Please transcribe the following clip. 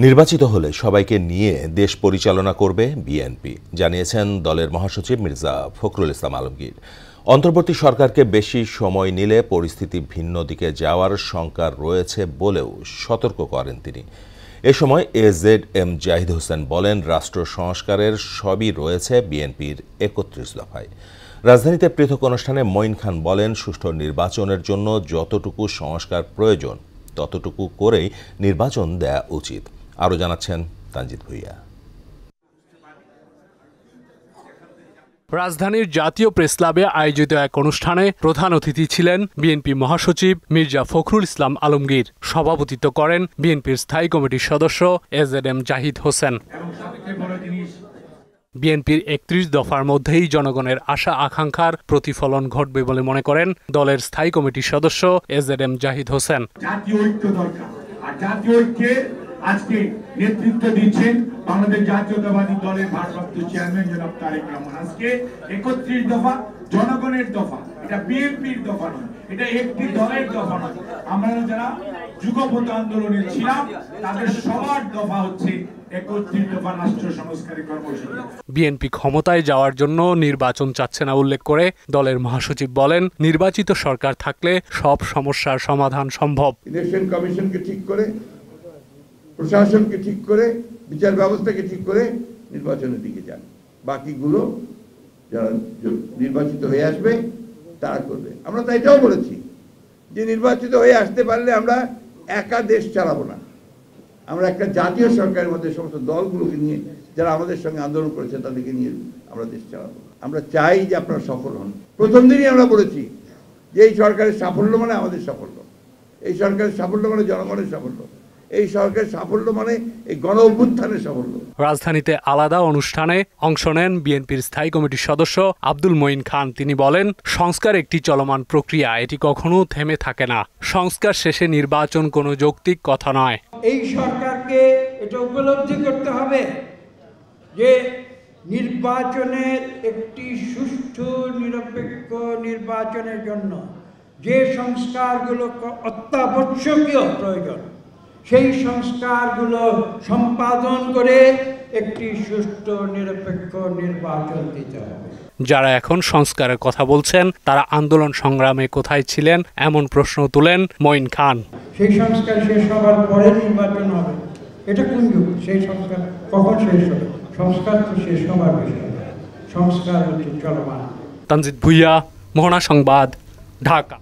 নির্বাচিত হলে সবাইকে নিয়ে দেশ পরিচালনা করবে বিএনপি, জানিয়েছেন দলের মহাসচিব মির্জা ফখরুল ইসলাম আলমগীর। অন্তর্বর্তী সরকারকে বেশি সময় নিলে পরিস্থিতি ভিন্ন দিকে যাওয়ার শঙ্কা রয়েছে বলেও সতর্ক করেন তিনি। এ সময় এজেড.এম জাহিদ হোসেন বলেন, রাষ্ট্র সংস্কারের সবই রয়েছে বিএনপির ৩১ দফায়। রাজধানীতে পৃথক অনুষ্ঠানে মঈন খান বলেন, সুষ্ঠু নির্বাচনের জন্য যতটুকু সংস্কার প্রয়োজন ততটুকু করেই নির্বাচন দেয়া উচিত। আরও জানাচ্ছেন তানজিদ ভুইয়া। রাজধানীর জাতীয় প্রেস ক্লাবে আয়োজিত এক অনুষ্ঠানে প্রধান অতিথি ছিলেন বিএনপি মহাসচিব মির্জা ফখরুল ইসলাম আলমগীর। সভাপতিত্ব করেন বিএনপির স্থায়ী কমিটির সদস্য এজেড.এম জাহিদ হোসেন। বিএনপির ৩১ দফার মধ্যেই জনগণের আশা আকাঙ্ক্ষার প্রতিফলন ঘটবে বলে মনে করেন দলের স্থায়ী কমিটির সদস্য এজেড.এম জাহিদ হোসেন। জাতীয় ঐক্য দরকার, আর জাতীয় ঐক্যে আজকে নেতৃত্ব দিচ্ছেন বাংলাদেশ জাতীয়তাবাদী দলের ভারপ্রাপ্ত চেয়ারম্যান জনাব তারেক রহমান। আজকে ৩১ দফা জনগণের দফা, এটা বিএনপির দফা নয়, এটা একটি দলের দফা নয়। আমরা যারা যুগপৎ আন্দোলনে ছিলাম তাদের সবার দফা হচ্ছে ৩১ দফা রাষ্ট্র সংস্কারের কর্মসূচি। বিএনপি ক্ষমতায় যাওয়ার জন্য নির্বাচন চাচ্ছে না উল্লেখ করে দলের মহাসচিব বলেন, নির্বাচিত সরকার থাকলে সব সমস্যার সমাধান সম্ভব। ইলেকশন কমিশনকে ঠিক করে, প্রশাসনকে ঠিক করে, বিচার ব্যবস্থাকে ঠিক করে নির্বাচনের দিকে যান। বাকিগুলো যারা নির্বাচিত হয়ে আসবে তারা করবে। আমরা তো এটাও বলেছি যে নির্বাচিত হয়ে আসতে পারলে আমরা একা দেশ চালাবো না, আমরা একটা জাতীয় সরকারের মধ্যে সমস্ত দলগুলোকে নিয়ে যারা আমাদের সঙ্গে আন্দোলন করেছে তাদেরকে নিয়ে আমরা দেশ চালাবো। আমরা চাই যে আপনারা সফল হন। প্রথম দিনই আমরা বলেছি যে এই সরকারের সাফল্য মানে আমাদের সাফল্য, এই সরকারের সাফল্য মানে জনগণের সাফল্য, এই সরকারের সাফল্য মানে এই গণ অভ্যুত্থানের সাফল্য। রাজধানীতে আলাদা অনুষ্ঠানে অংশ নেন বিএনপির স্থায়ী কমিটির সদস্য আব্দুল মঈন খান। তিনি বলেন, সংস্কার একটি চলমান প্রক্রিয়া, এটি কখনো থেমে থাকে না। সংস্কার শেষে নির্বাচন কোনো যৌক্তিক কথা নয়। এই সরকারকে এটা উপলব্ধি করতে হবে যে নির্বাচনের একটি সুষ্ঠু নিরপেক্ষ নির্বাচনের জন্য যে সংস্কারগুলো অত্যাবশ্যকীয় প্রয়োজন, সেই সংস্কারগুলো সম্পাদন করে একটি সুষ্ঠু নিরপেক্ষ নির্বাচন দিতে হবে। যারা এখন সংস্কারের কথা বলছেন তারা আন্দোলন সংগ্রামে কোথায় ছিলেন এমন প্রশ্ন তুলেন মঈন খান। সেই সংস্কার শেষ হওয়ার পরে নির্বাচন হবে, এটা কোন যুগ? সেই সংস্কার কখন শেষ হবে? সংস্কার তো শেষ হওয়ার বিষয়, সংস্কার হচ্ছে চলমান। তানজিদ ভুইয়া, মোহনা সংবাদ, ঢাকা।